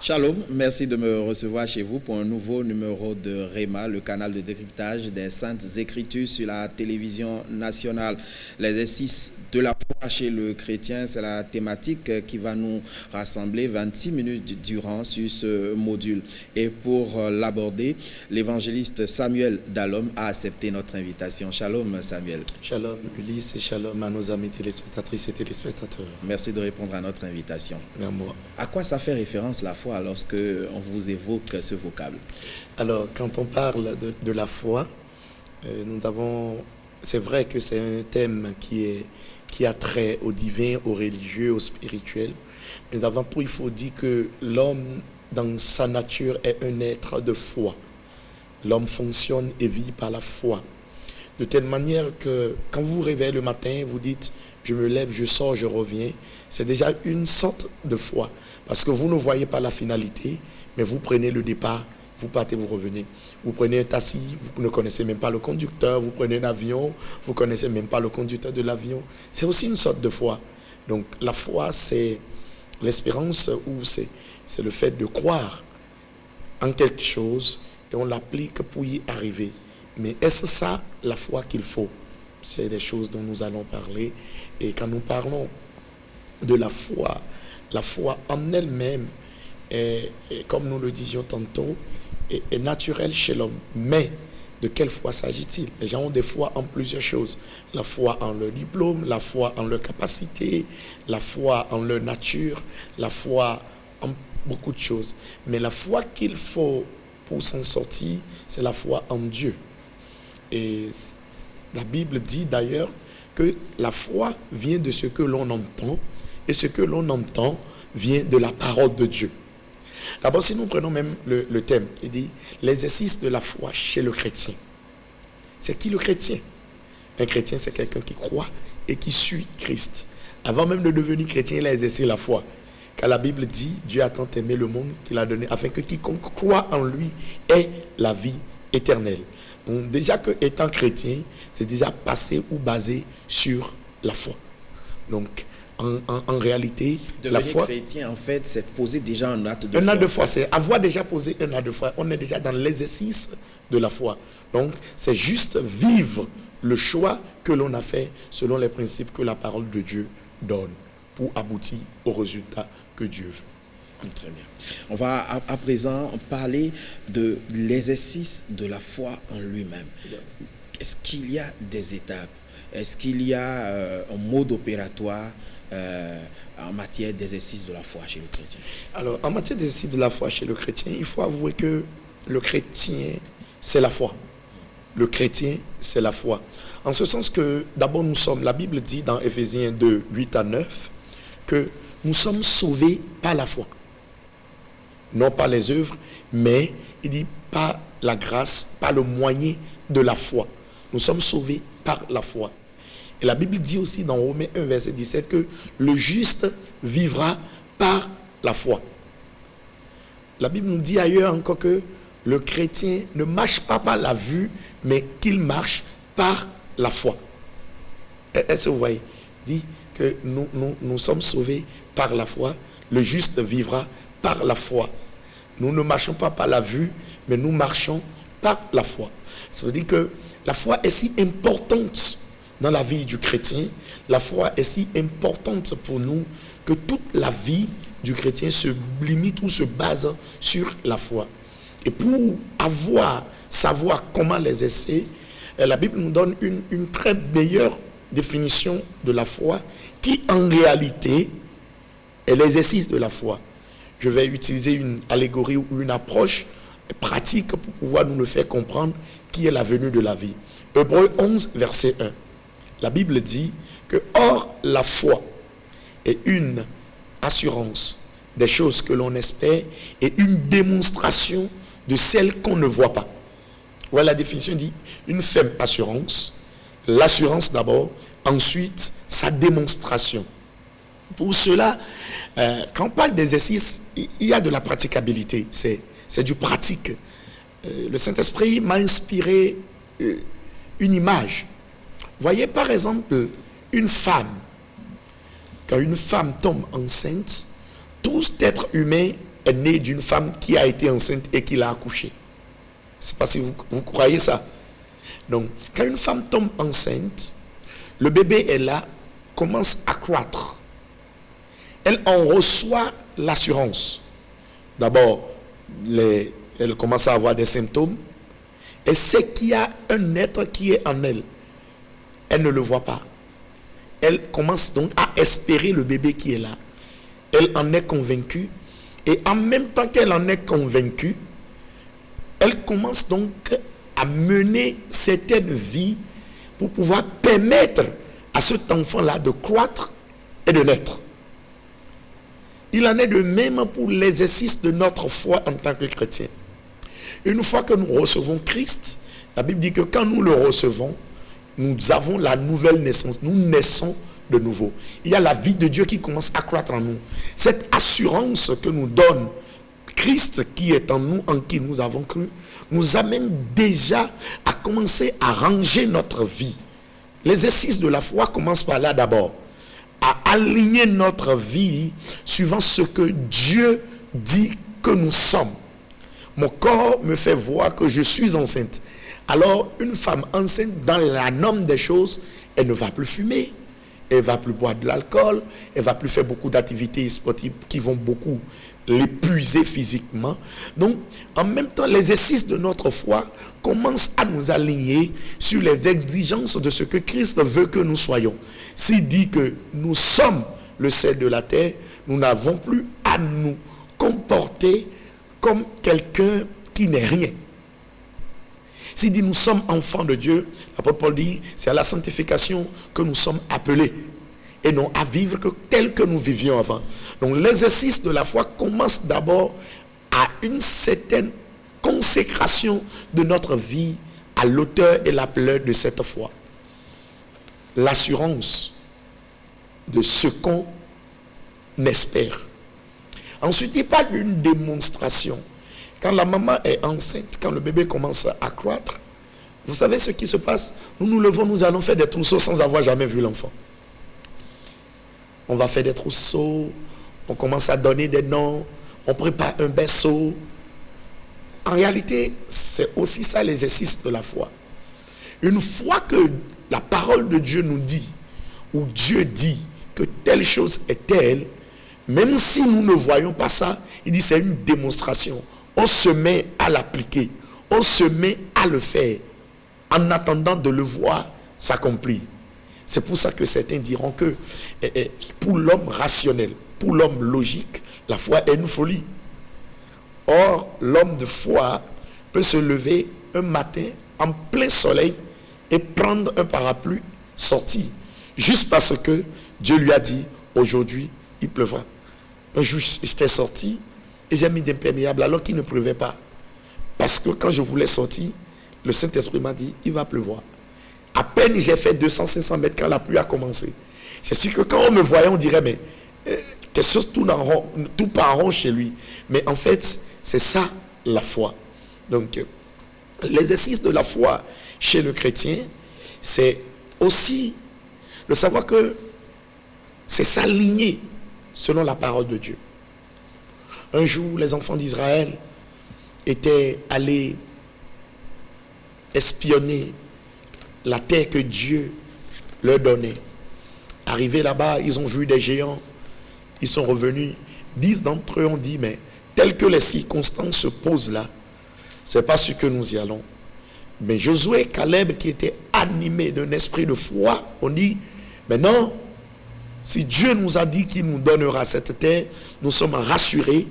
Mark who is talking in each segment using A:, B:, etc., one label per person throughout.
A: Shalom, merci de me recevoir chez vous pour un nouveau numéro de Réma, le canal de décryptage des Saintes Écritures sur la télévision nationale. L'exercice de la foi chez le chrétien, c'est la thématique qui va nous rassembler 26 minutes durant sur ce module. Et pour l'aborder, l'évangéliste Samuel Dalhomme a accepté notre invitation. Shalom Samuel.
B: Shalom Ulysse et shalom à nos amis téléspectatrices et téléspectateurs.
A: Merci de répondre à notre invitation.
B: À moi.
A: À quoi ça fait référence la foi lorsque on vous évoque ce vocable?
B: Alors, quand on parle de la foi, c'est vrai que c'est un thème qui a trait au divin, au religieux, au spirituel. Mais avant tout, il faut dire que l'homme, dans sa nature, est un être de foi. L'homme fonctionne et vit par la foi. De telle manière que quand vous vous réveillez le matin, vous dites « je me lève, je sors, je reviens », c'est déjà une sorte de foi. Parce que vous ne voyez pas la finalité, mais vous prenez le départ, vous partez, vous revenez. Vous prenez un taxi, vous ne connaissez même pas le conducteur. Vous prenez un avion, vous ne connaissez même pas le conducteur de l'avion. C'est aussi une sorte de foi. Donc la foi, c'est l'espérance ou c'est le fait de croire en quelque chose et on l'applique pour y arriver. Mais est-ce ça la foi qu'il faut? C'est des choses dont nous allons parler. Et quand nous parlons de la foi en elle-même, est, comme nous le disions tantôt, est naturelle chez l'homme. Mais de quelle foi s'agit-il? Les gens ont des foi en plusieurs choses. La foi en leur diplôme, la foi en leur capacité, la foi en leur nature, la foi en beaucoup de choses. Mais la foi qu'il faut pour s'en sortir, c'est la foi en Dieu. Et la Bible dit d'ailleurs que la foi vient de ce que l'on entend, et ce que l'on entend vient de la parole de Dieu. D'abord, si nous prenons même le thème, il dit l'exercice de la foi chez le chrétien. C'est qui le chrétien? Un chrétien, c'est quelqu'un qui croit et qui suit Christ. Avant même de devenir chrétien, il a exercé la foi. Car la Bible dit, Dieu a tant aimé le monde qu'il a donné, afin que quiconque croit en lui ait la vie éternelle. Donc, déjà que étant chrétien, c'est déjà passé ou basé sur la foi. Donc, en réalité, la foi,
A: chrétien, en fait, c'est poser déjà un acte de foi.
B: Un acte de foi, c'est avoir déjà posé un acte de foi. On est déjà dans l'exercice de la foi. Donc, c'est juste vivre le choix que l'on a fait selon les principes que la parole de Dieu donne pour aboutir au résultat que Dieu veut.
A: Très bien. On va à présent parler de l'exercice de la foi en lui-même. Est-ce qu'il y a des étapes? Est-ce qu'il y a un mode opératoire en matière d'exercice de la foi chez le chrétien?
B: Alors, en matière d'exercice de la foi chez le chrétien, il faut avouer que le chrétien, c'est la foi. Le chrétien, c'est la foi. En ce sens que, d'abord, la Bible dit dans Éphésiens 2, 8 à 9, que nous sommes sauvés par la foi. Non pas les œuvres, mais il dit par la grâce, par le moyen de la foi. Nous sommes sauvés par la foi. Et la Bible dit aussi dans Romains 1, verset 17, que le juste vivra par la foi. La Bible nous dit ailleurs encore que le chrétien ne marche pas par la vue, mais qu'il marche par la foi. Est-ce que vous voyez? Il dit que nous sommes sauvés par la foi. Le juste vivra par la foi. Nous ne marchons pas par la vue, mais nous marchons par la foi. Ça veut dire que la foi est si importante dans la vie du chrétien. La foi est si importante pour nous que toute la vie du chrétien se limite ou se base sur la foi. Et pour savoir comment l'exercer, la Bible nous donne une très meilleure définition de la foi qui en réalité est l'exercice de la foi. Je vais utiliser une allégorie ou une approche pratique pour pouvoir nous le faire comprendre qui est la venue de la vie. Hébreux 11, verset 1. La Bible dit que « Or, la foi est une assurance des choses que l'on espère et une démonstration de celles qu'on ne voit pas. » Voilà la définition, dit une ferme assurance, l'assurance d'abord, ensuite sa démonstration. Pour cela, quand on parle d'exercice, il y a de la praticabilité, c'est du pratique. Le Saint-Esprit m'a inspiré une image. Voyez par exemple une femme. Quand une femme tombe enceinte, tout être humain est né d'une femme qui a été enceinte et qui l'a accouché. Je ne sais pas si vous croyez ça. Donc, quand une femme tombe enceinte, le bébé est là, commence à croître. Elle en reçoit l'assurance. D'abord, elle commence à avoir des symptômes. Elle sait qu'il y a un être qui est en elle. Elle ne le voit pas. Elle commence donc à espérer le bébé qui est là. Elle en est convaincue. Et en même temps qu'elle en est convaincue, elle commence donc à mener certaines vies pour pouvoir permettre à cet enfant-là de croître et de naître. Il en est de même pour l'exercice de notre foi en tant que chrétien. Une fois que nous recevons Christ, la Bible dit que quand nous le recevons, nous avons la nouvelle naissance. Nous naissons de nouveau. Il y a la vie de Dieu qui commence à croître en nous. Cette assurance que nous donne Christ qui est en nous, en qui nous avons cru, nous amène déjà à commencer à ranger notre vie. L'exercice de la foi commence par là d'abord, à aligner notre vie suivant ce que Dieu dit que nous sommes. Mon corps me fait voir que je suis enceinte. Alors, une femme enceinte, dans la norme des choses, elle ne va plus fumer, elle ne va plus boire de l'alcool, elle ne va plus faire beaucoup d'activités sportives qui vont beaucoup l'épuiser physiquement. Donc, en même temps, l'exercice de notre foi commence à nous aligner sur les exigences de ce que Christ veut que nous soyons. S'il dit que nous sommes le sel de la terre, nous n'avons plus à nous comporter comme quelqu'un qui n'est rien. S'il dit nous sommes enfants de Dieu, l'apôtre Paul dit c'est à la sanctification que nous sommes appelés et non à vivre que tel que nous vivions avant. Donc l'exercice de la foi commence d'abord à une certaine consécration de notre vie à l'auteur et l'appeleur de cette foi. L'assurance de ce qu'on espère. Ensuite, il parle d'une démonstration. Quand la maman est enceinte, quand le bébé commence à croître, vous savez ce qui se passe? Nous nous levons, nous allons faire des trousseaux sans avoir jamais vu l'enfant. On va faire des trousseaux, on commence à donner des noms, on prépare un berceau. En réalité, c'est aussi ça l'exercice de la foi. Une fois que la parole de Dieu nous dit, ou Dieu dit que telle chose est telle, même si nous ne voyons pas ça, il dit c'est une démonstration. On se met à l'appliquer, on se met à le faire, en attendant de le voir s'accomplir. C'est pour ça que certains diront que pour l'homme rationnel, pour l'homme logique, la foi est une folie. Or, l'homme de foi peut se lever un matin en plein soleil et prendre un parapluie, sortir, juste parce que Dieu lui a dit, aujourd'hui, il pleuvra. Un jour, j'étais sorti et j'ai mis d'imperméable alors qu'il ne pleuvait pas. Parce que quand je voulais sortir, le Saint-Esprit m'a dit, il va pleuvoir. À peine j'ai fait 200-500 mètres quand la pluie a commencé. C'est sûr que quand on me voyait, on dirait, mais quelque chose tout part en rond chez lui. Mais en fait, c'est ça la foi. Donc, l'exercice de la foi chez le chrétien, c'est aussi de savoir que c'est s'aligner selon la parole de Dieu. Un jour, les enfants d'Israël étaient allés espionner la terre que Dieu leur donnait. Arrivés là-bas, ils ont vu des géants, ils sont revenus. 10 d'entre eux ont dit, mais tel que les circonstances se posent là, c'est pas ce que nous y allons. Mais Josué et Caleb, qui étaient animés d'un esprit de foi, ont dit, mais non, si Dieu nous a dit qu'il nous donnera cette terre, nous sommes rassurés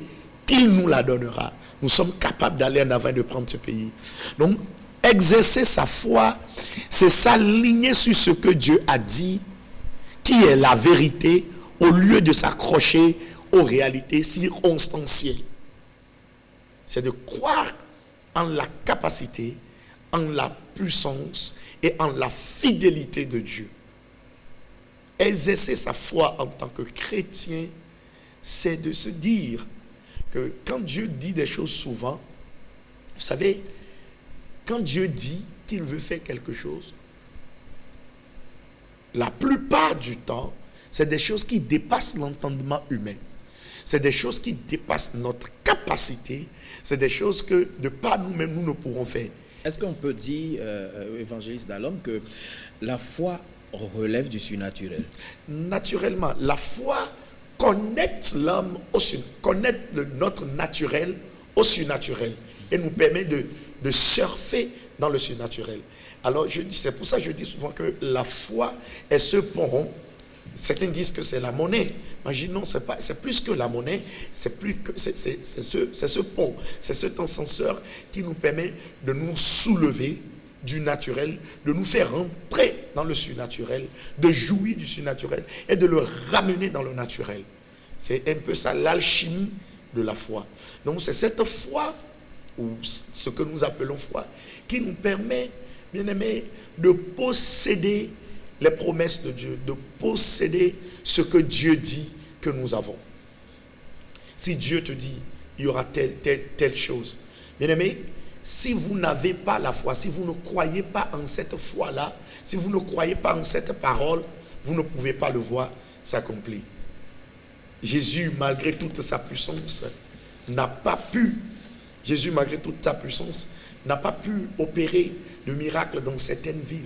B: qu'il nous la donnera. Nous sommes capables d'aller en avant et de prendre ce pays. Donc, exercer sa foi, c'est s'aligner sur ce que Dieu a dit, qui est la vérité, au lieu de s'accrocher aux réalités circonstancielles. C'est de croire en la capacité, en la puissance et en la fidélité de Dieu. Exercer sa foi en tant que chrétien, c'est de se dire que quand Dieu dit des choses souvent, vous savez, quand Dieu dit qu'il veut faire quelque chose, la plupart du temps, c'est des choses qui dépassent l'entendement humain. c'est des choses qui dépassent notre capacité, c'est des choses que de par nous-mêmes, nous ne pourrons faire.
A: Est-ce qu'on peut dire, évangéliste Dalhomme, que la foi relève du surnaturel?
B: Naturellement, la foi connecte l'homme au connecte notre naturel au surnaturel et nous permet de surfer dans le surnaturel. Alors, c'est pour ça que je dis souvent que la foi est ce pont. Certains disent que c'est la monnaie. Moi, je dis non, c'est plus que la monnaie, c'est ce pont, c'est cet ascenseur qui nous permet de nous soulever du naturel, de nous faire rentrer dans le surnaturel, de jouir du surnaturel et de le ramener dans le naturel. C'est un peu ça l'alchimie de la foi. Donc c'est cette foi, ou ce que nous appelons foi, qui nous permet, bien aimés, de posséder les promesses de Dieu, de posséder ce que Dieu dit que nous avons. Si Dieu te dit, il y aura telle chose, bien aimé, si vous n'avez pas la foi, si vous ne croyez pas en cette foi-là, si vous ne croyez pas en cette parole, vous ne pouvez pas le voir s'accomplir. Jésus, malgré toute sa puissance, n'a pas pu opérer de miracles dans certaines villes,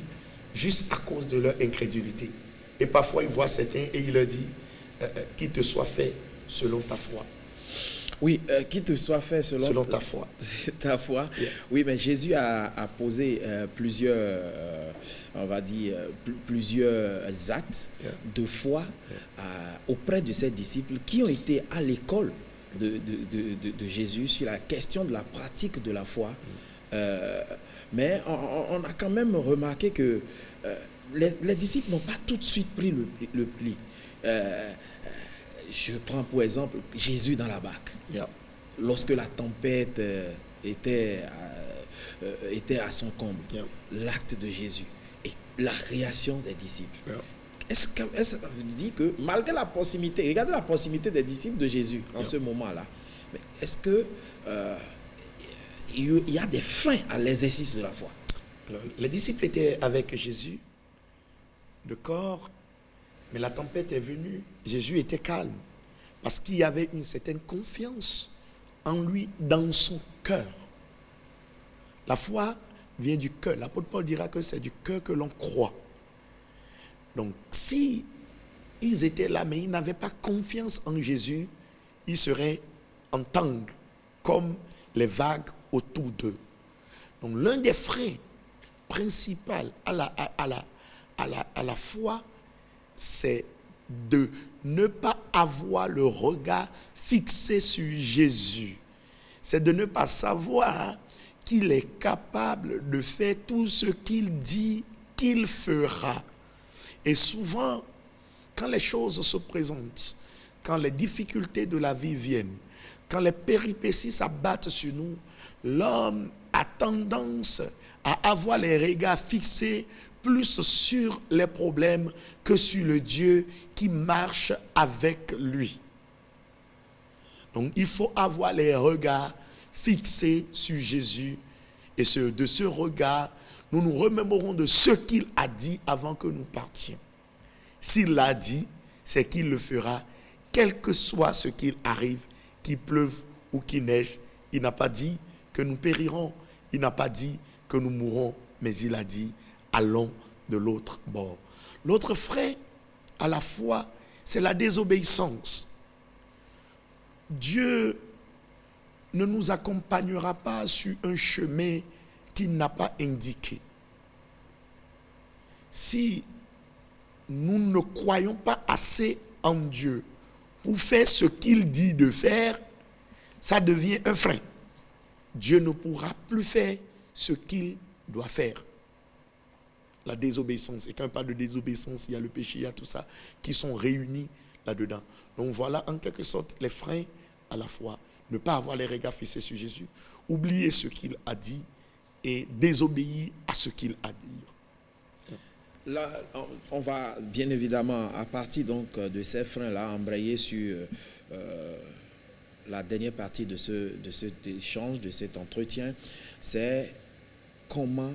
B: juste à cause de leur incrédulité. Et parfois, il voit certains et il leur dit, qu'il te soit fait selon ta foi.
A: Oui, qu'il te soit fait selon
B: ta foi.
A: Ta foi.
B: Yeah.
A: Oui, mais Jésus a posé plusieurs, on va dire, plusieurs actes de foi auprès de ses disciples qui ont été à l'école de Jésus sur la question de la pratique de la foi. Mais on a quand même remarqué que les disciples n'ont pas tout de suite pris le pli. Je prends pour exemple Jésus dans la barque.
B: Yeah.
A: Lorsque la tempête était à son comble, l'acte de Jésus et la réaction des disciples. Est-ce que ça veut dire que malgré la proximité, regardez la proximité des disciples de Jésus en ce moment-là, mais est-ce que il y a des freins à l'exercice de la foi?
B: Alors, les disciples étaient avec Jésus de corps, mais la tempête est venue. Jésus était calme parce qu'il y avait une certaine confiance en lui dans son cœur. La foi vient du cœur. L'apôtre Paul dira que c'est du cœur que l'on croit. Donc, si ils étaient là, mais ils n'avaient pas confiance en Jésus, ils seraient en tangue, comme les vagues autour d'eux. Donc, l'un des freins principaux à la foi, c'est de ne pas avoir le regard fixé sur Jésus. C'est de ne pas savoir qu'il est capable de faire tout ce qu'il dit qu'il fera. Et souvent, quand les choses se présentent, quand les difficultés de la vie viennent, quand les péripéties s'abattent sur nous, l'homme a tendance à avoir les regards fixés plus sur les problèmes que sur le Dieu qui marche avec lui. Donc il faut avoir les regards fixés sur Jésus et de ce regard, nous nous remémorons de ce qu'il a dit avant que nous partions. S'il l'a dit, c'est qu'il le fera, quel que soit ce qu'il arrive, qu'il pleuve ou qu'il neige. Il n'a pas dit que nous périrons, il n'a pas dit que nous mourrons, mais il a dit, allons de l'autre bord. L'autre frein à la foi, c'est la désobéissance. Dieu ne nous accompagnera pas sur un chemin qu'il n'a pas indiqué. Si nous ne croyons pas assez en Dieu pour faire ce qu'il dit de faire, ça devient un frein. Dieu ne pourra plus faire ce qu'il doit faire. La désobéissance. Et quand on parle de désobéissance, il y a le péché, il y a tout ça qui sont réunis là-dedans. Donc voilà en quelque sorte les freins à la foi. Ne pas avoir les regards fixés sur Jésus, oublier ce qu'il a dit et désobéir à ce qu'il a dit.
A: Là, on va bien évidemment, à partir donc de ces freins-là, embrayer sur la dernière partie de cet échange, de cet entretien, c'est comment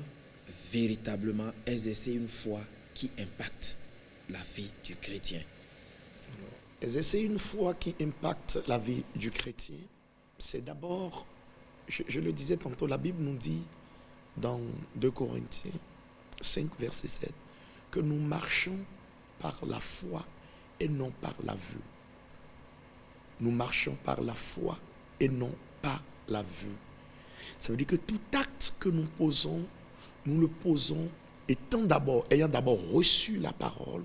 A: véritablement exercer une foi qui impacte la vie du chrétien.
B: exercer une foi qui impacte la vie du chrétien, c'est d'abord, je le disais tantôt, la Bible nous dit dans 2 Corinthiens 5, verset 7, que nous marchons par la foi et non par la vue. Nous marchons par la foi et non par la vue. Ça veut dire que tout acte que nous posons, nous le posons ayant d'abord reçu la parole,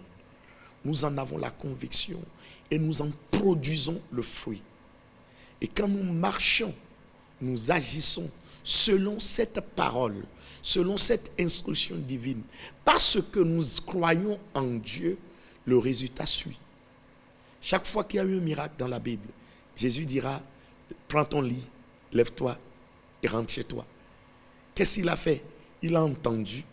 B: nous en avons la conviction et nous en produisons le fruit. Et quand nous marchons, nous agissons selon cette parole, selon cette instruction divine, parce que nous croyons en Dieu, le résultat suit. Chaque fois qu'il y a eu un miracle dans la Bible, Jésus dira, prends ton lit, lève-toi et rentre chez toi. Qu'est-ce qu'il a fait? Il a entendu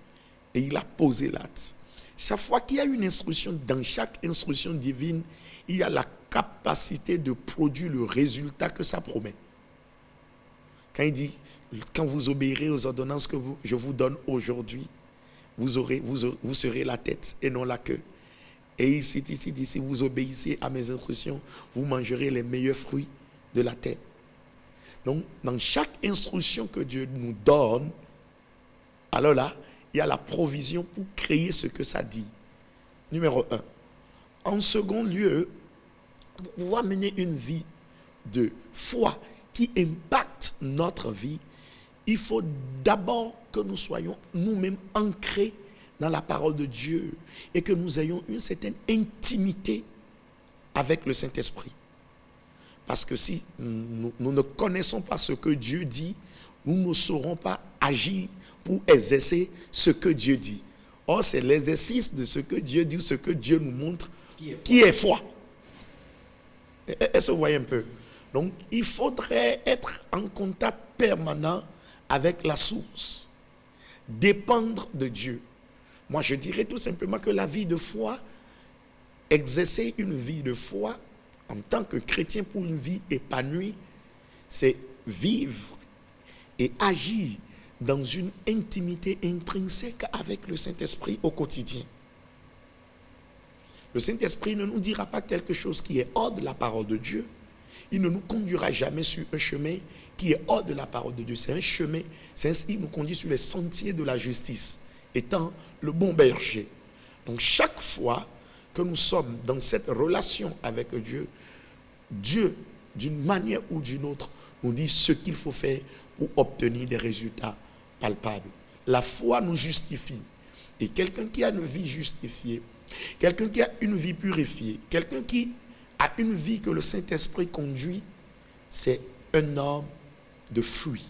B: et il a posé l'acte. Chaque fois qu'il y a une instruction, dans chaque instruction divine, il y a la capacité de produire le résultat que ça promet. Quand il dit, quand vous obéirez aux ordonnances que je vous donne aujourd'hui, vous serez la tête et non la queue. Et ici, si vous obéissez à mes instructions, vous mangerez les meilleurs fruits de la terre. Donc, dans chaque instruction que Dieu nous donne, alors là, il y a la provision pour créer ce que ça dit. Numéro 1. En second lieu, pour pouvoir mener une vie de foi qui impacte notre vie, il faut d'abord que nous soyons nous-mêmes ancrés dans la parole de Dieu et que nous ayons une certaine intimité avec le Saint-Esprit. Parce que si nous ne connaissons pas ce que Dieu dit, nous ne saurons pas agir pour exercer ce que Dieu dit. Or, c'est l'exercice de ce que Dieu dit, ce que Dieu nous montre, qui est foi. Est-ce que vous voyez un peu? Donc, il faudrait être en contact permanent avec la source, dépendre de Dieu. Moi, je dirais tout simplement que la vie de foi, exercer une vie de foi en tant que chrétien pour une vie épanouie, c'est vivre et agir dans une intimité intrinsèque avec le Saint-Esprit au quotidien. Le Saint-Esprit ne nous dira pas quelque chose qui est hors de la parole de Dieu. Il ne nous conduira jamais sur un chemin qui est hors de la parole de Dieu. C'est un chemin, il nous conduit sur les sentiers de la justice, étant le bon berger. Donc chaque fois que nous sommes dans cette relation avec Dieu, Dieu, d'une manière ou d'une autre, nous dit ce qu'il faut faire pour obtenir des résultats palpables. La foi nous justifie. Et quelqu'un qui a une vie justifiée, quelqu'un qui a une vie purifiée, quelqu'un qui a une vie que le Saint-Esprit conduit, c'est un homme de fruits.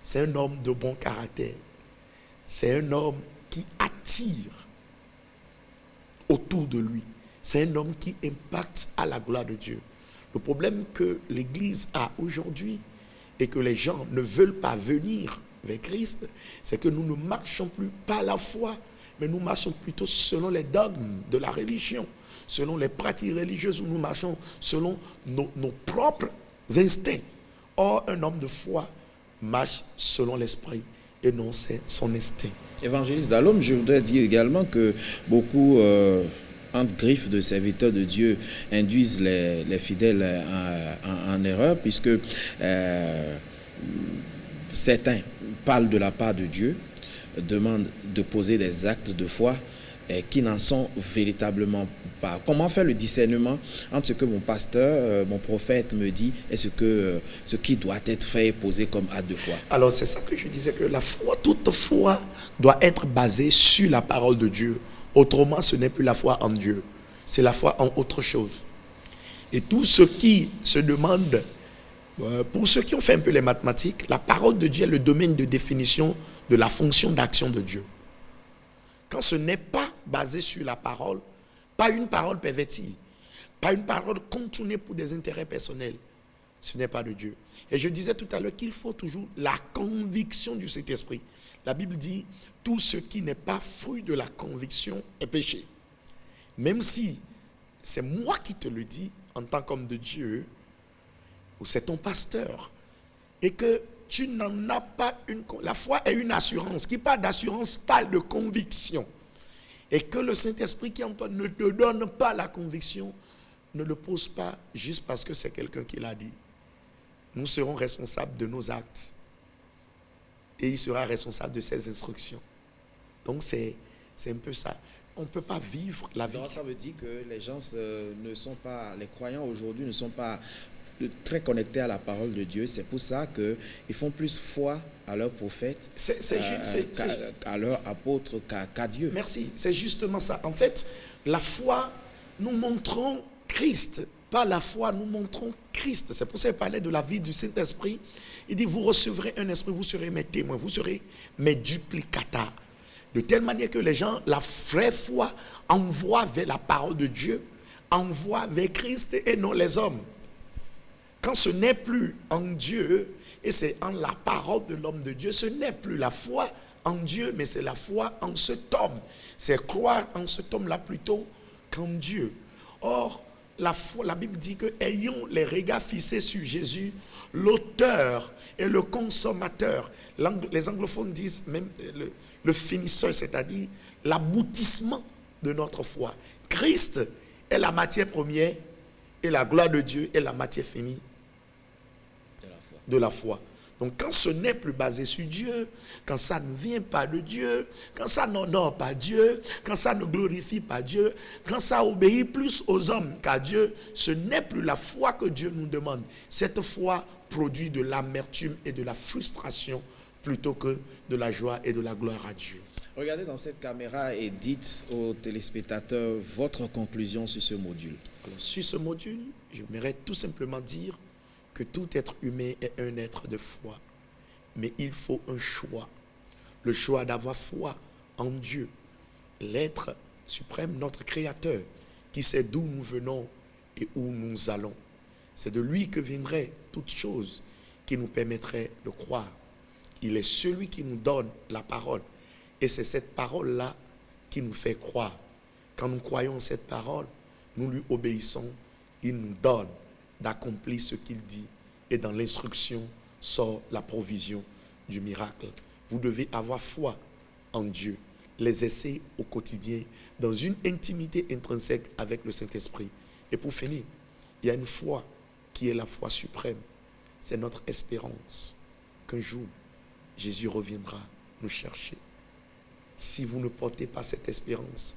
B: C'est un homme de bon caractère. C'est un homme qui attire autour de lui. C'est un homme qui impacte à la gloire de Dieu. Le problème que l'Église a aujourd'hui et que les gens ne veulent pas venir vers Christ, c'est que nous ne marchons plus par la foi, mais nous marchons plutôt selon les dogmes de la religion, selon les pratiques religieuses, où nous marchons selon nos propres instincts. Or, un homme de foi marche selon l'esprit et non son instinct.
A: Évangéliste Dalhomme, je voudrais dire également que beaucoup, entre griffes de serviteurs de Dieu, induisent les fidèles en erreur, puisque certains parlent de la part de Dieu, demandent de poser des actes de foi qui n'en sont véritablement pas. Comment faire le discernement entre ce que mon pasteur, mon prophète me dit et ce qui doit être fait et posé comme acte de foi?
B: Alors c'est ça que je disais, que la foi, toute foi doit être basée sur la parole de Dieu. Autrement, ce n'est plus la foi en Dieu, c'est la foi en autre chose. Et tout ce qui se demande, pour ceux qui ont fait un peu les mathématiques, la parole de Dieu est le domaine de définition de la fonction d'action de Dieu. Quand ce n'est pas basé sur la parole, pas une parole pervertie, pas une parole contournée pour des intérêts personnels, ce n'est pas de Dieu. Et je disais tout à l'heure qu'il faut toujours la conviction du Saint-Esprit. La Bible dit, tout ce qui n'est pas fruit de la conviction est péché. Même si c'est moi qui te le dis en tant qu'homme de Dieu, ou c'est ton pasteur, et que tu n'en as pas une... La foi est une assurance. Qui parle d'assurance parle de conviction. Et que le Saint-Esprit qui est en toi ne te donne pas la conviction, ne le pose pas juste parce que c'est quelqu'un qui l'a dit. Nous serons responsables de nos actes. Et il sera responsable de ses instructions. Donc c'est un peu ça. On ne peut pas vivre la vie.
A: Donc ça veut dire que les gens ne sont pas, les croyants aujourd'hui ne sont pas très connectés à la parole de Dieu. C'est pour ça qu'ils font plus foi à leurs prophètes, à leurs apôtres qu'à Dieu.
B: Merci, c'est justement ça. En fait, la foi, nous montrons Christ. Par la foi, nous montrons Christ. C'est pour ça qu'il parlait de la vie du Saint-Esprit. Il dit, vous recevrez un esprit, vous serez mes témoins, vous serez mes duplicata. De telle manière que les gens, la vraie foi, envoie vers la parole de Dieu, envoie vers Christ et non les hommes. Quand ce n'est plus en Dieu, et c'est en la parole de l'homme de Dieu, ce n'est plus la foi en Dieu, mais c'est la foi en cet homme. C'est croire en cet homme-là plutôt qu'en Dieu. Or, la foi, la Bible dit que ayons les regards fixés sur Jésus, l'auteur et le consommateur. Les anglophones disent même le finisseur, c'est-à-dire l'aboutissement de notre foi. Christ est la matière première et la gloire de Dieu est la matière finie de la foi. Donc quand ce n'est plus basé sur Dieu, quand ça ne vient pas de Dieu, quand ça n'honore pas Dieu, quand ça ne glorifie pas Dieu, quand ça obéit plus aux hommes qu'à Dieu, ce n'est plus la foi que Dieu nous demande. Cette foi produit de l'amertume et de la frustration plutôt que de la joie et de la gloire à Dieu.
A: Regardez dans cette caméra et dites aux téléspectateurs votre conclusion sur ce module.
B: Alors, sur ce module, j'aimerais tout simplement dire que tout être humain est un être de foi. Mais il faut un choix. Le choix d'avoir foi en Dieu. L'être suprême, notre Créateur, qui sait d'où nous venons et où nous allons. C'est de lui que viendrait toute chose qui nous permettrait de croire. Il est celui qui nous donne la parole. Et c'est cette parole-là qui nous fait croire. Quand nous croyons en cette parole, nous lui obéissons. Il nous donne d'accomplir ce qu'il dit. Et dans l'instruction sort la provision du miracle. Vous devez avoir foi en Dieu. Les essais au quotidien dans une intimité intrinsèque avec le Saint-Esprit. Et pour finir, il y a une foi qui est la foi suprême. C'est notre espérance qu'un jour, Jésus reviendra nous chercher. Si vous ne portez pas cette espérance,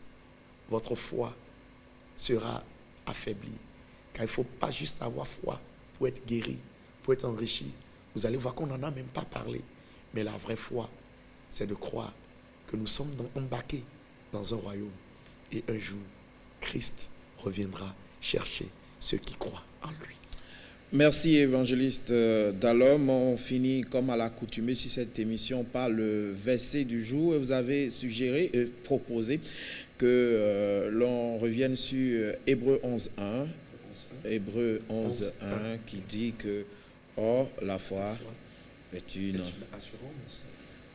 B: votre foi sera affaiblie. Car il ne faut pas juste avoir foi pour être guéri, pour être enrichi. Vous allez voir qu'on n'en a même pas parlé. Mais la vraie foi, c'est de croire que nous sommes embarqués dans un royaume. Et un jour, Christ reviendra chercher ceux qui croient en lui.
A: Merci évangéliste Dalhomme. On finit comme à l'accoutumée sur cette émission par le verset du jour. Et vous avez suggéré et proposé que l'on revienne sur Hébreux 11.1. Hébreux 11.1 qui dit que or la foi est une
B: assurance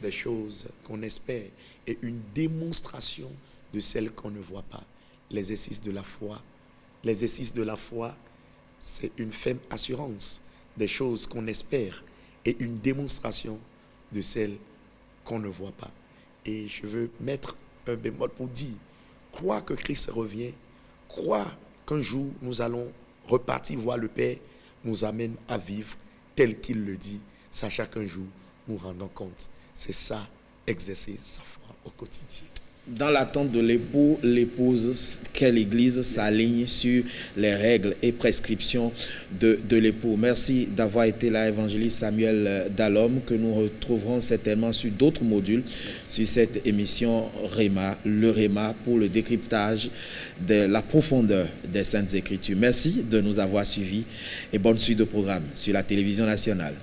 B: des choses qu'on espère et une démonstration de celles qu'on ne voit pas. L'exercice de la foi. L'exercice de la foi, c'est une ferme assurance des choses qu'on espère et une démonstration de celles qu'on ne voit pas. Et je veux mettre un bémol pour dire, croire que Christ revient, croire qu'un jour nous allons repartir voir le Père, nous amène à vivre tel qu'il le dit, sachant qu'un jour nous rendons compte. C'est ça, exercer sa foi au quotidien.
A: Dans l'attente de l'époux, l'épouse, quelle église s'aligne sur les règles et prescriptions de l'époux. Merci d'avoir été là, évangéliste Samuel Dalhomme, que nous retrouverons certainement sur d'autres modules, sur cette émission Réma, le Réma, pour le décryptage de la profondeur des Saintes Écritures. Merci de nous avoir suivis et bonne suite de programme sur la télévision nationale.